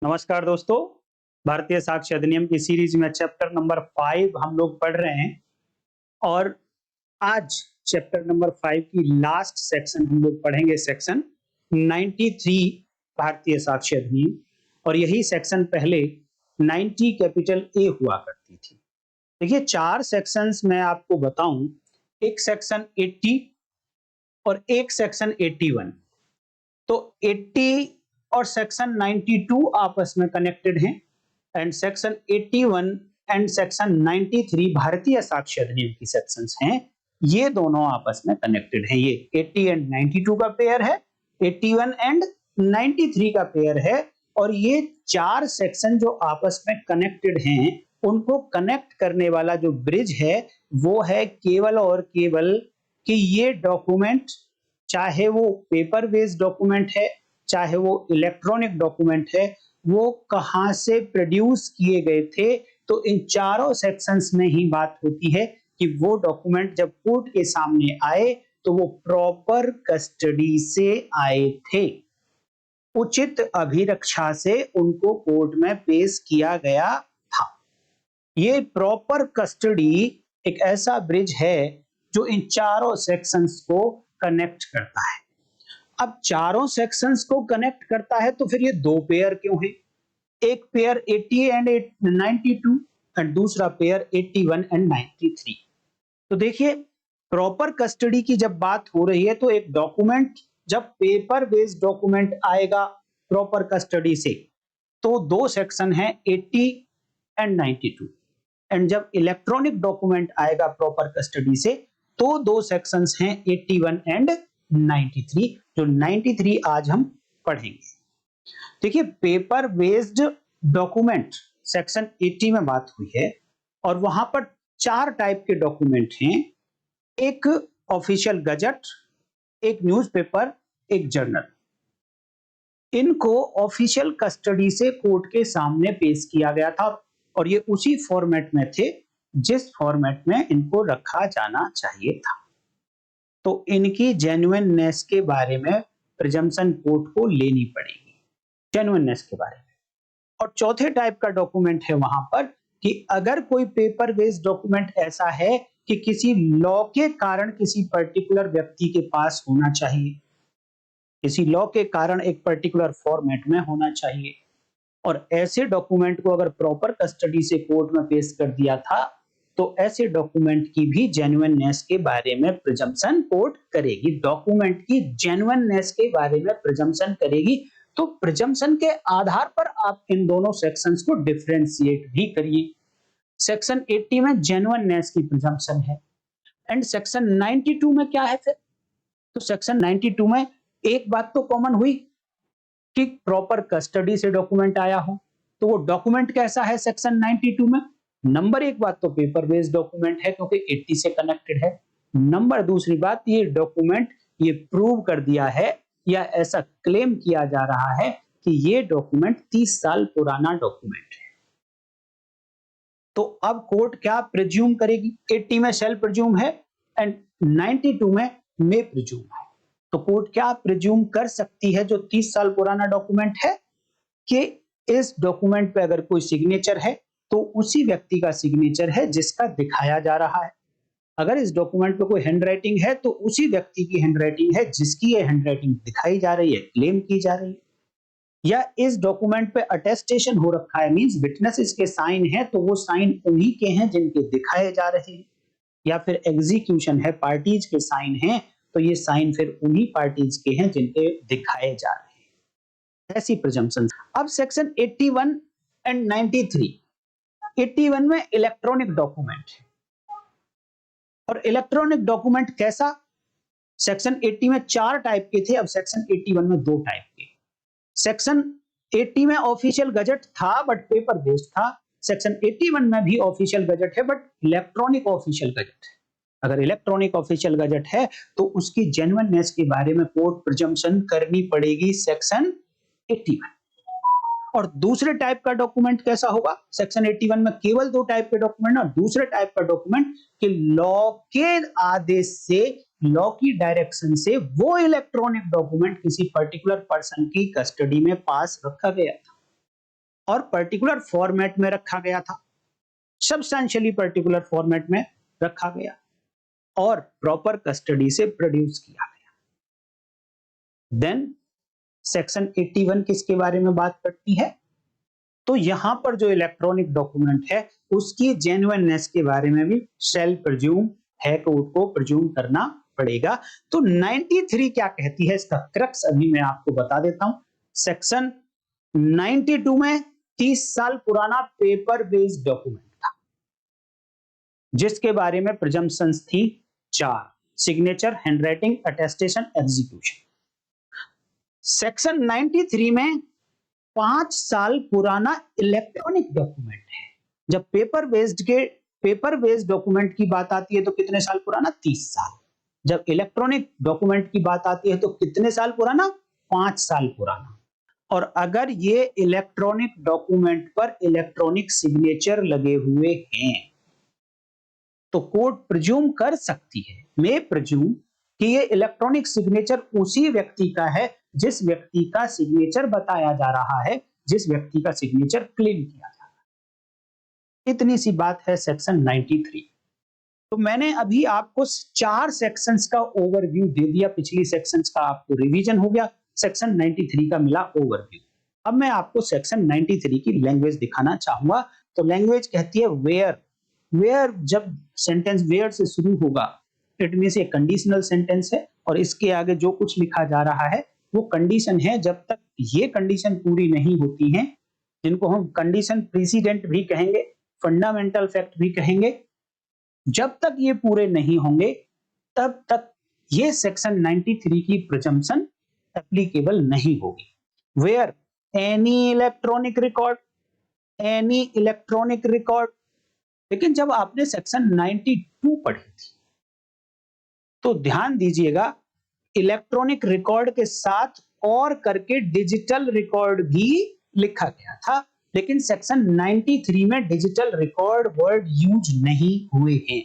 नमस्कार दोस्तों। भारतीय साक्ष्य अधिनियम की सीरीज में चैप्टर नंबर 5 हम लोग पढ़ रहे हैं और आज चैप्टर नंबर 5 की लास्ट सेक्शन हम लोग पढ़ेंगे, सेक्शन 93 भारतीय साक्ष्य अधिनियम। और यही सेक्शन पहले 90 कैपिटल ए हुआ करती थी। देखिए, 4 सेक्शंस मैं आपको बताऊं, एक सेक्शन 80 और एक सेक्शन 81। तो 80 और सेक्शन 92 आपस में कनेक्टेड हैं एंड सेक्शन 81 एंड सेक्शन 93 भारतीय साक्ष्य अधिनियम की सेक्शंस हैं। ये दोनों आपस में कनेक्टेड हैं। ये 80 एंड 92 का पेयर है, 81 एंड 93 का पेयर है। और ये 4 सेक्शन जो आपस में कनेक्टेड हैं, उनको कनेक्ट करने वाला जो ब्रिज है वो है केवल और केवल कि ये डॉक्यूमेंट, चाहे वो पेपर बेस्ड डॉक्यूमेंट है चाहे वो इलेक्ट्रॉनिक डॉक्यूमेंट है, वो कहां से प्रोड्यूस किए गए थे। तो इन चारों सेक्शंस में ही बात होती है कि वो डॉक्यूमेंट जब कोर्ट के सामने आए तो वो प्रॉपर कस्टडी से आए थे, उचित अभिरक्षा से उनको कोर्ट में पेश किया गया था। ये प्रॉपर कस्टडी एक ऐसा ब्रिज है जो इन चारों सेक्शंस को कनेक्ट करता है। अब चारों सेक्शंस को कनेक्ट करता है तो फिर ये दो पेयर क्यों है? एक पेयर 80 एंड 92 एंड दूसरा पेयर 81 एंड 93। तो देखिए, प्रॉपर कस्टडी की जब बात हो रही है तो एक डॉक्यूमेंट जब पेपर बेस्ड डॉक्यूमेंट आएगा प्रॉपर कस्टडी से तो दो सेक्शन हैं, 80 एंड 92। एंड जब इलेक्ट्रॉनिक डॉक्यूमेंट आएगा प्रॉपर कस्टडी से तो दो सेक्शंस हैं, 81 एंड 93। जो 93 आज हम पढ़ेंगे। देखिए, पेपर बेस्ड डॉक्यूमेंट सेक्शन 80 में बात हुई है और वहां पर 4 टाइप के डॉक्यूमेंट हैं। एक ऑफिशियल गजट, एक न्यूज़पेपर, एक जर्नल। इनको ऑफिशियल कस्टडी से कोर्ट के सामने पेश किया गया था और ये उसी फॉर्मेट में थे जिस फॉर्मेट में इनको रखा जाना चाहिए था। तो इनकी जेन्युइननेस के बारे में प्रिजम्पशन कोर्ट को लेनी पड़ेगी, जेन्युइननेस के बारे में। और चौथे टाइप का डॉक्यूमेंट है वहां पर कि अगर कोई पेपर बेस्ड डॉक्यूमेंट ऐसा है कि किसी लॉ के कारण किसी पर्टिकुलर व्यक्ति के पास होना चाहिए, किसी लॉ के कारण एक पर्टिकुलर फॉर्मेट में होना चाहिए, और ऐसे डॉक्यूमेंट को अगर प्रॉपर कस्टडी से कोर्ट में पेश कर दिया था तो ऐसे डॉक्यूमेंट की भी जेन्युइननेस के बारे में प्रिजम्पशन कोर्ट करेगी। डॉक्यूमेंट की जेन्युइननेस के बारे में प्रिजम्पशन करेगी। तो प्रिजम्पशन के आधार पर आप इन दोनों सेक्शंस को डिफरेंशिएट भी करिए। सेक्शन 80 में जेन्युइननेस की प्रिजम्पशन है एंड सेक्शन 92 में क्या है फिर? तो सेक्शन 92 में एक बात तो कॉमन हुई कि प्रॉपर कस्टडी से डॉक्यूमेंट आया हो। तो वो डॉक्यूमेंट कैसा है सेक्शन 92 में? नंबर एक बात तो पेपर बेस्ड डॉक्यूमेंट है क्योंकि 80 से कनेक्टेड है। नंबर दूसरी बात, ये डॉक्यूमेंट ये प्रूव कर दिया है या ऐसा क्लेम किया जा रहा है कि ये डॉक्यूमेंट 30 साल पुराना डॉक्यूमेंट है। तो अब कोर्ट क्या प्रिज्यूम करेगी? 80 में शैल प्रिज्यूम है एंड 92 में मे प्रिज्यूम है। तो कोर्ट क्या प्रिज्यूम कर सकती है जो 30 साल पुराना डॉक्यूमेंट है कि इस डॉक्यूमेंट पे अगर कोई सिग्नेचर है तो उसी व्यक्ति का सिग्नेचर है जिसका दिखाया जा रहा है। अगर इस डॉक्यूमेंट पे कोई हैंडराइटिंग है तो उसी व्यक्ति की हैंडराइटिंग है जिसकी ये हैंडराइटिंग दिखाई जा रही है, क्लेम की जा रही है। या इस डॉक्यूमेंट पे अटेस्टेशन हो रखा है, मींस विटनेस इसके साइन है तो वो साइन उन्हीं के हैं जिनके दिखाए जा रहे हैं। या फिर एग्जीक्यूशन है, पार्टीज के साइन हैं तो ये साइन फिर उन्हीं पार्टीज के हैं जिनके दिखाए जा रहे हैं। ऐसी प्रिजम्पशन। अब सेक्शन 81 एंड 93। 81 में इलेक्ट्रॉनिक डॉक्यूमेंट है और इलेक्ट्रॉनिक डॉक्यूमेंट कैसा? सेक्शन 80 में 4 टाइप के थे, अब सेक्शन 81 में 2 टाइप के। सेक्शन 80 में ऑफिशियल गजट था बट पेपर बेस्ड था। सेक्शन 81 में भी ऑफिशियल गजट है बट इलेक्ट्रॉनिक ऑफिशियल गजट है। अगर इलेक्ट्रॉनिक ऑफिशियल गजट है तो उसकी जेन्युइननेस के बारे में कोर्ट प्रिजम्पशन करनी पड़ेगी सेक्शन 81। और दूसरे टाइप का डॉक्यूमेंट कैसा होगा? सेक्शन 81 में केवल 2 टाइप के डॉक्यूमेंट और दूसरे टाइप का डॉक्यूमेंट कि लॉ के आदेश से, लॉ की डायरेक्शन से वो इलेक्ट्रॉनिक डॉक्यूमेंट किसी पर्टिकुलर पर्सन की कस्टडी में पास रखा गया था। और पर्टिकुलर फॉर्मेट में रखा गया था, सब्सटेंशियली पर्टिकुलर फॉर्मेट में रखा गया और प्रॉपर कस्टडी से प्रोड्यूस किया गया। देन सेक्शन 81 किसके बारे में बात करती है? तो यहां पर जो इलेक्ट्रॉनिक डॉक्यूमेंट है उसकी जेन्युइननेस के बारे में भी शेल प्रिज्यूम है, कोर्ट को प्रिज्यूम करना पड़ेगा। तो 93 क्या कहती है, इसका क्रक्स अभी मैं आपको बता देता हूं। सेक्शन 92 में 30 साल पुराना पेपर बेस्ड डॉक्यूमेंट था जिसके बारे में प्रिजम्पशंस थी 4: signature, handwriting, attestation, execution. Section 93 में 5 साल पुराना इलेक्ट्रॉनिक डॉक्यूमेंट है। जब पेपर बेस्ड डॉक्यूमेंट की बात आती है तो कितने साल पुराना? 30 साल। जब इलेक्ट्रॉनिक डॉक्यूमेंट की बात आती है तो कितने साल पुराना? 5 साल पुराना। और अगर ये इलेक्ट्रॉनिक डॉक्यूमेंट पर इलेक्ट्रॉनिक सिग्नेचर लगे हुए हैं तो कोर्ट प्रिज्यूम कर सकती है, मे प्रिज्यूम, कि ये इलेक्ट्रॉनिक सिग्नेचर उसी व्यक्ति का है जिस व्यक्ति का सिग्नेचर बताया जा रहा है, जिस व्यक्ति का सिग्नेचर क्लेम किया जा रहा है। इतनी सी बात है सेक्शन 93। तो मैंने अभी आपको 4 सेक्शंस का ओवरव्यू दे दिया, पिछली सेक्शंस का आपको रिवीजन हो गया, सेक्शन 93 का मिला ओवरव्यू। अब मैं आपको सेक्शन 93 की लैंग्वेज दिखाना चाहूंगा। तो लैंग्वेज कहती है वेयर। वेयर जब सेंटेंस वेयर से शुरू होगा इट मींस ये कंडीशनल सेंटेंस है और इसके आगे जो कुछ लिखा जा रहा है वो कंडीशन है। जब तक ये कंडीशन पूरी नहीं होती है, जिनको हम कंडीशन प्रेसिडेंट भी कहेंगे, फंडामेंटल फैक्ट भी कहेंगे, जब तक ये पूरे नहीं होंगे तब तक ये सेक्शन 93 की प्रिजम्पशन एप्लीकेबल नहीं होगी। Where any electronic record. लेकिन जब आपने सेक्शन 92 पढ़ी थी तो ध्यान दीजिएगा, इलेक्ट्रॉनिक रिकॉर्ड के साथ और करके डिजिटल रिकॉर्ड भी लिखा गया था, लेकिन सेक्शन 93 में डिजिटल रिकॉर्ड वर्ड यूज नहीं हुए हैं।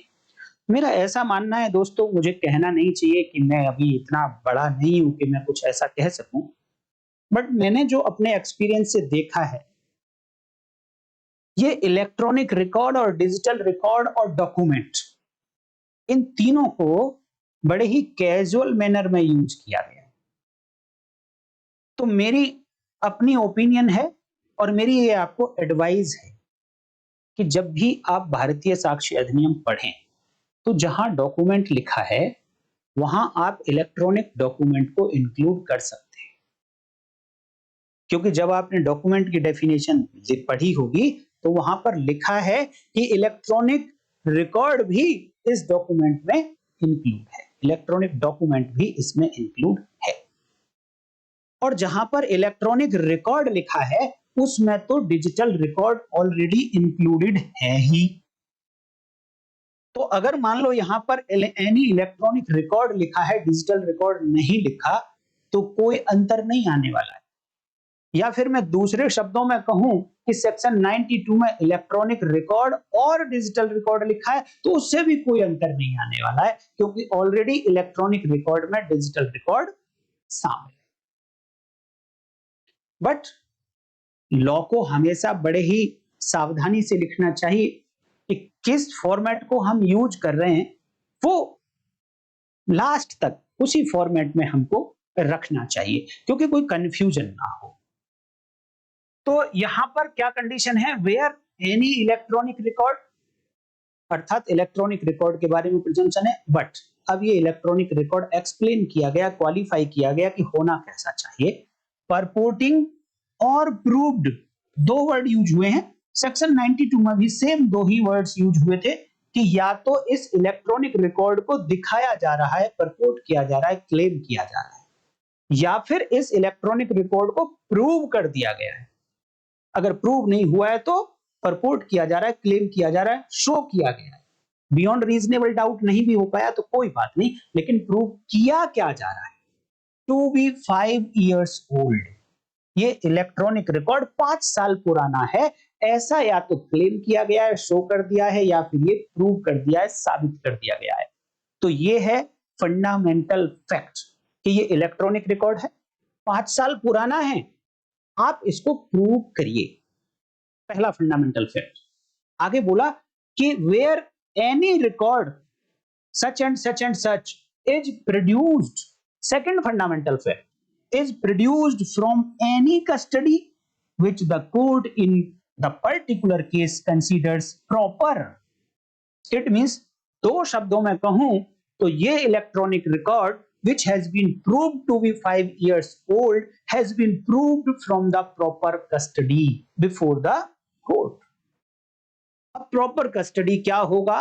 मेरा ऐसा मानना है दोस्तों, मुझे कहना नहीं चाहिए कि मैं अभी इतना बड़ा नहीं हूं कि मैं कुछ ऐसा कह सकूं, बट मैंने जो अपने एक्सपीरियंस से देखा है, ये इलेक्ट्रॉनिक रिकॉर्ड और डिजिटल रिकॉर्ड और डॉक्यूमेंट, इन तीनों को बड़े ही कैजुअल मैनर में यूज किया गया। तो मेरी अपनी ओपिनियन है और मेरी ये आपको एडवाइस है कि जब भी आप भारतीय साक्ष्य अधिनियम पढ़ें तो जहां डॉक्यूमेंट लिखा है वहां आप इलेक्ट्रॉनिक डॉक्यूमेंट को इंक्लूड कर सकते हैं, क्योंकि जब आपने डॉक्यूमेंट की डेफिनेशन पढ़ी होगी तो वहां पर लिखा है कि इलेक्ट्रॉनिक रिकॉर्ड भी इस डॉक्यूमेंट में इंक्लूड है, इलेक्ट्रॉनिक डॉक्यूमेंट भी इसमें इंक्लूड है। और जहां पर इलेक्ट्रॉनिक रिकॉर्ड लिखा है उसमें तो डिजिटल रिकॉर्ड ऑलरेडी इंक्लूडेड है ही। तो अगर मान लो यहां पर एनी इलेक्ट्रॉनिक रिकॉर्ड लिखा है, डिजिटल रिकॉर्ड नहीं लिखा, तो कोई अंतर नहीं आने वाला है। या फिर मैं दूसरे शब्दों में कहूं कि सेक्शन 92 में इलेक्ट्रॉनिक रिकॉर्ड और डिजिटल रिकॉर्ड लिखा है तो उससे भी कोई अंतर नहीं आने वाला है, क्योंकि ऑलरेडी इलेक्ट्रॉनिक रिकॉर्ड में डिजिटल रिकॉर्ड शामिल है। बट लॉ को हमेशा बड़े ही सावधानी से लिखना चाहिए कि किस फॉर्मेट को हम यूज कर रहे हैं वो लास्ट तक उसी फॉर्मेट में हमको रखना चाहिए, क्योंकि कोई कंफ्यूजन ना हो। तो यहां पर क्या कंडीशन है? वेयर एनी इलेक्ट्रॉनिक रिकॉर्ड, अर्थात इलेक्ट्रॉनिक रिकॉर्ड के बारे में प्रिजम्पशन है, बट अब ये इलेक्ट्रॉनिक रिकॉर्ड एक्सप्लेन किया गया, क्वालिफाई किया गया कि होना कैसा चाहिए। परपोर्टिंग और प्रूव्ड, दो वर्ड यूज हुए हैं। सेक्शन 92 में भी सेम दो ही वर्ड्स यूज हुए थे कि या तो इस इलेक्ट्रॉनिक रिकॉर्ड को दिखाया जा रहा है, परपोर्ट किया जा रहा है, क्लेम किया जा रहा है, या फिर इस इलेक्ट्रॉनिक रिकॉर्ड को प्रूव कर दिया गया है। अगर प्रूव नहीं हुआ है तो परपोर्ट किया जा रहा है, क्लेम किया जा रहा है, शो किया गया है। बियॉन्ड रीजनेबल डाउट नहीं भी हो पाया तो कोई बात नहीं, लेकिन प्रूव किया क्या जा रहा है? टू बी 5 years ओल्ड, ये इलेक्ट्रॉनिक रिकॉर्ड 5 साल पुराना है, ऐसा या तो क्लेम किया गया है, शो कर दिया है, या फिर ये प्रूव कर दिया है, साबित कर दिया गया है। तो ये है फंडामेंटल फैक्ट कि ये इलेक्ट्रॉनिक रिकॉर्ड है, 5 साल पुराना है, आप इसको प्रूव करिए। पहला फंडामेंटल फैक्ट। आगे बोला कि where any record such and such and such is produced, second fundamental fact, is produced from any custody which the court in the particular case considers proper. It means दो शब्दों में कहूं तो ये electronic record which has been proved to be 5 years old has been proved from the proper custody before the court. अब proper custody क्या होगा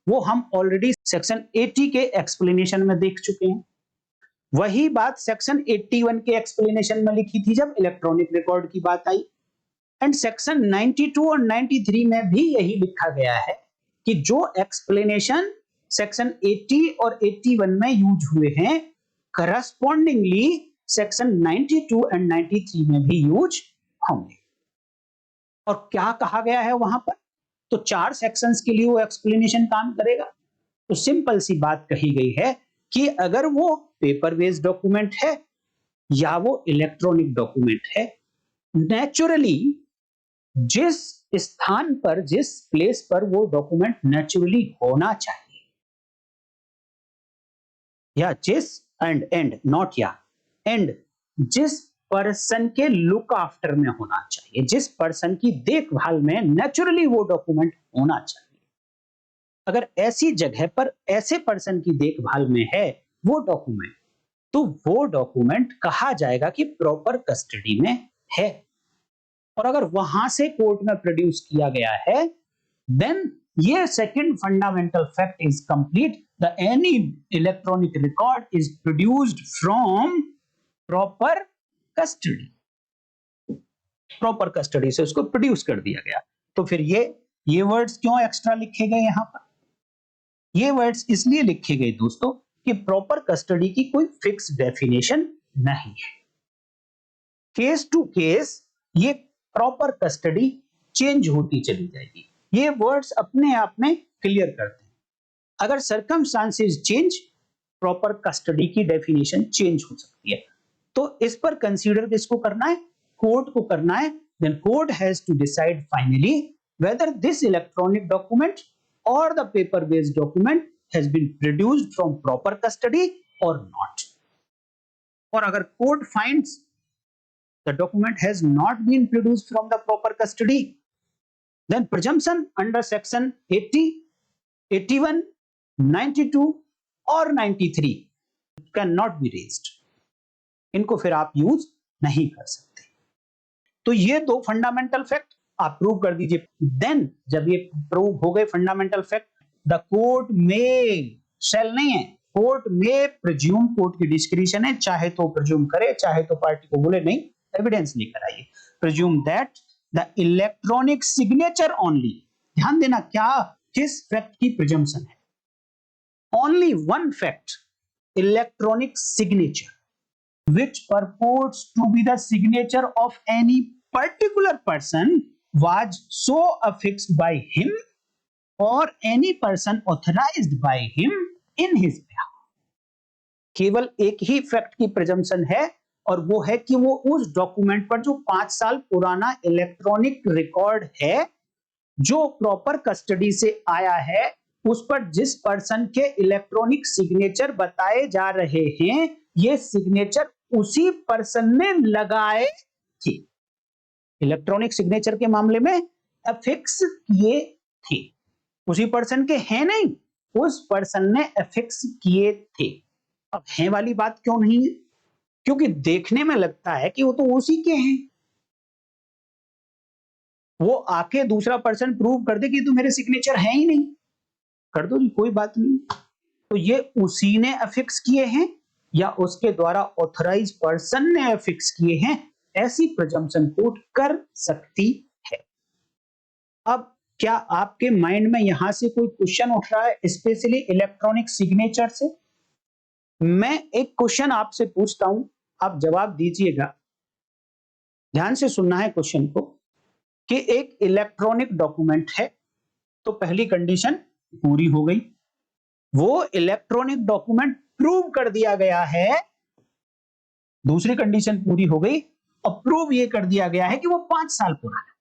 वो हम ऑलरेडी सेक्शन 80 के एक्सप्लेनेशन में देख चुके हैं। वही बात सेक्शन 81 के एक्सप्लेनेशन में लिखी थी जब इलेक्ट्रॉनिक रिकॉर्ड की बात आई। एंड सेक्शन 92 और 93 में भी यही लिखा गया है कि जो एक्सप्लेनेशन सेक्शन 80 और 81 में यूज हुए हैं करस्पॉन्डिंगली सेक्शन 92 एंड 93 में भी यूज होंगे। और क्या कहा गया है वहां पर, तो 4 सेक्शंस के लिए वो एक्सप्लेनेशन काम करेगा। तो सिंपल सी बात कही गई है कि अगर वो पेपर बेस्ड डॉक्यूमेंट है या वो इलेक्ट्रॉनिक डॉक्यूमेंट है, नेचुरली जिस स्थान पर जिस प्लेस पर वो डॉक्यूमेंट नेचुरली होना चाहिए, या जिस एंड नॉट या एंड जिस पर्सन के लुक आफ्टर में होना चाहिए, जिस पर्सन की देखभाल में नेचुरली वो डॉक्यूमेंट होना चाहिए, अगर ऐसी जगह पर ऐसे पर्सन की देखभाल में है वो डॉक्यूमेंट, तो वो डॉक्यूमेंट कहा जाएगा कि प्रॉपर कस्टडी में है। और अगर वहां से कोर्ट में प्रोड्यूस किया गया है, देन ये second fundamental fact is complete, the any electronic record is produced from proper custody, proper custody से उसको प्रोड्यूस कर दिया गया। तो फिर ये वर्ड्स क्यों एक्स्ट्रा लिखे गए यहां पर? ये वर्ड्स इसलिए लिखे गए दोस्तों कि प्रॉपर कस्टडी की कोई फिक्स डेफिनेशन नहीं है। केस टू केस ये प्रॉपर कस्टडी चेंज होती चली जाएगी। ये वर्ड्स अपने आप में क्लियर करते हैं। अगर सर्कमस्टांसेस चेंज, प्रॉपर कस्टडी की डेफिनेशन चेंज हो सकती है। तो इस पर कंसीडर किसको करना है? कोर्ट को करना है। Then court has to decide finally whether this electronic document or the paper based document has been produced from proper custody or not. और अगर court finds the document has not been produced from the proper custody, then presumption under section 80, 81, 92 or 93 cannot be raised. इनको फिर आप use नहीं कर सकते। तो ये दो फंडामेंटल फैक्ट आप प्रूव कर दीजिए। देन जब ये प्रूव हो गए फंडामेंटल फैक्ट, द कोर्ट में शैल नहीं है, कोर्ट में प्रिज्यूम, कोर्ट की डिस्क्रिशन है, चाहे तो प्रिज्यूम करे चाहे तो पार्टी को बोले नहीं एविडेंस लेकर आइए। Presume that the electronic signature only, ध्यान देना क्या किस फैक्ट की प्रिजम्पशन है, only one fact, electronic signature which purports to be the signature of any particular person was so affixed by him or any person authorized by him in his behalf. केवल एक ही fact की presumption है और वो है कि वो उस डॉक्यूमेंट पर जो 5 साल पुराना इलेक्ट्रॉनिक रिकॉर्ड है जो प्रॉपर कस्टडी से आया है, उस पर जिस पर्सन के इलेक्ट्रॉनिक सिग्नेचर बताए जा रहे हैं, ये सिग्नेचर उसी पर्सन ने लगाए थे। इलेक्ट्रॉनिक सिग्नेचर के मामले में अफिक्स किए थे, उसी पर्सन के हैं नहीं, उस पर्सन ने अफिक्स किए थे। अब हैं वाली बात क्यों नहीं है? क्योंकि देखने में लगता है कि वो तो उसी के हैं। वो आके दूसरा पर्सन प्रूव कर दे कि तो मेरे सिग्नेचर है ही नहीं, कर दो जी, कोई बात नहीं। तो ये उसी ने अफिक्स किए हैं या उसके द्वारा ऑथराइज पर्सन ने फिक्स किए हैं, ऐसी प्रिजम्पशन कोर्ट कर सकती है। अब क्या आपके माइंड में यहां से कोई क्वेश्चन उठ रहा है स्पेशली इलेक्ट्रॉनिक सिग्नेचर से? मैं एक क्वेश्चन आपसे पूछता हूं, आप जवाब दीजिएगा, ध्यान से सुनना है क्वेश्चन को। कि एक इलेक्ट्रॉनिक डॉक्यूमेंट है, तो पहली कंडीशन पूरी हो गई, वो इलेक्ट्रॉनिक डॉक्यूमेंट प्रूव कर दिया गया है। दूसरी कंडीशन पूरी हो गई और प्रूव ये कर दिया गया है कि वो 5 साल पुराना।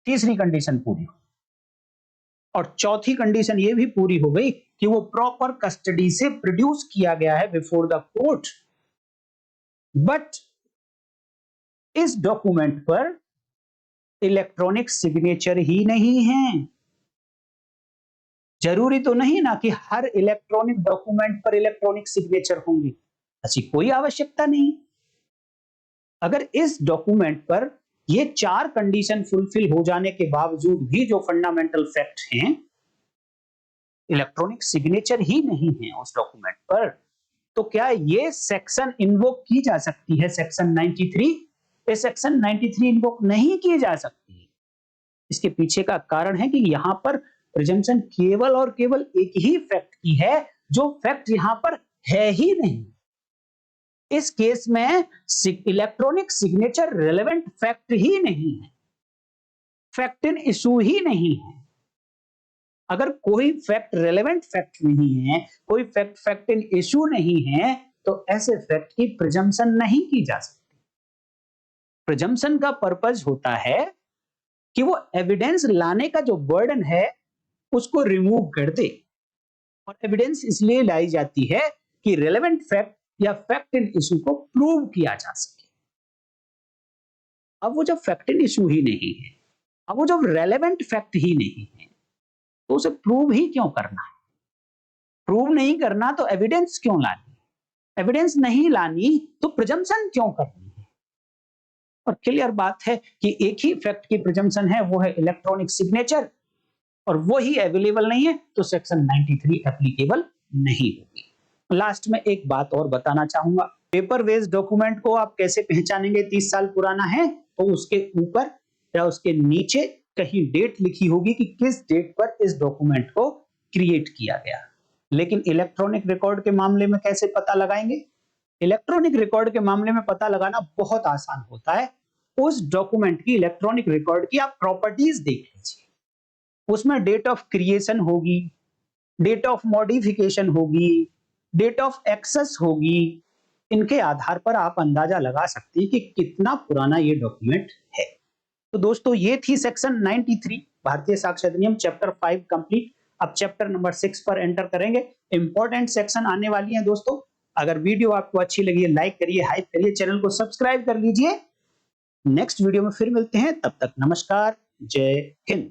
तीसरी कंडीशन पूरी हो, और चौथी कंडीशन ये भी पूरी हो गई कि वो प्रॉपर कस्टडी से प्रोड्यूस किया गया है बिफोर द कोर्ट। बट इस डॉक्यूमेंट पर इलेक्ट्रॉनिक सिग्नेचर ही नहीं है। जरूरी तो नहीं ना कि हर इलेक्ट्रॉनिक डॉक्यूमेंट पर इलेक्ट्रॉनिक सिग्नेचर होंगे, ऐसी कोई आवश्यकता नहीं। अगर इस डॉक्यूमेंट पर ये 4 कंडीशन फुलफिल हो जाने के बावजूद भी जो फंडामेंटल फैक्ट हैं, इलेक्ट्रॉनिक सिग्नेचर ही नहीं है उस डॉक्यूमेंट पर, तो क्या ये सेक्शन इन्वोक की जा सकती है? सेक्शन 93? ये सेक्शन 93 इन्वोक नहीं की जा सकती। इसके पीछे का कारण है कि यहां पर प्रिजम्पशन केवल और केवल एक ही फैक्ट की है, जो फैक्ट यहां पर है ही नहीं। इस केस में इलेक्ट्रॉनिक सिग्नेचर रिलेवेंट फैक्ट ही नहीं है, फैक्ट इन इशू ही नहीं है। अगर कोई फैक्ट रिलेवेंट फैक्ट नहीं है, कोई फैक्ट इन इशू नहीं है, तो ऐसे फैक्ट की प्रिजम्पशन नहीं की जा सकती। प्रिजम्पशन का पर्पस होता है कि वो एविडेंस लाने का जो बर्डन है उसको रिमूव कर दे, और एविडेंस इसलिए लाई जाती है कि रिलेवेंट फैक्ट या फैक्ट इन इशू को प्रूव किया जा सके। अब वो जब फैक्ट इन इशू ही नहीं है, अब वो जब रेलेवेंट फैक्ट ही नहीं है, तो उसे प्रूव ही क्यों करना है? प्रूव नहीं करना तो एविडेंस क्यों लानी? एविडेंस नहीं लानी तो प्रिजम्पशन क्यों करनी है? और क्लियर बात है कि एक ही फैक्ट की प्रिजम्पशन है, वो है इलेक्ट्रॉनिक सिग्नेचर, और वो ही अवेलेबल नहीं है, तो सेक्शन 93 एप्लीकेबल नहीं होगी। लास्ट में एक बात और बताना चाहूंगा, पेपर बेस्ड डॉक्यूमेंट को आप कैसे पहचानेंगे 30 साल पुराना है? तो उसके ऊपर या उसके नीचे कहीं डेट लिखी होगी कि किस डेट पर इस डॉक्यूमेंट को क्रिएट किया गया। लेकिन इलेक्ट्रॉनिक रिकॉर्ड के मामले में कैसे पता लगाएंगे? इलेक्ट्रॉनिक रिकॉर्ड के मामले में पता लगाना बहुत आसान होता है। उस डॉक्यूमेंट की, इलेक्ट्रॉनिक रिकॉर्ड की आप प्रॉपर्टीज देख लीजिए। उसमें डेट ऑफ क्रिएशन होगी, डेट ऑफ मॉडिफिकेशन होगी, डेट ऑफ एक्सेस होगी। इनके आधार पर आप अंदाजा लगा सकते हैं कि कितना पुराना ये डॉक्यूमेंट है। तो दोस्तों, ये थी सेक्शन 93 भारतीय साक्ष्य अधिनियम चैप्टर 5 कंप्लीट। अब चैप्टर नंबर 6 पर एंटर करेंगे। इंपॉर्टेंट सेक्शन आने वाली है दोस्तों। अगर वीडियो आपको अच्छी लगी है, लाइक करिए, हाइप करिए, चैनल को सब्सक्राइब कर लीजिए। नेक्स्ट वीडियो में फिर मिलते हैं, तब तक नमस्कार, जय हिंद।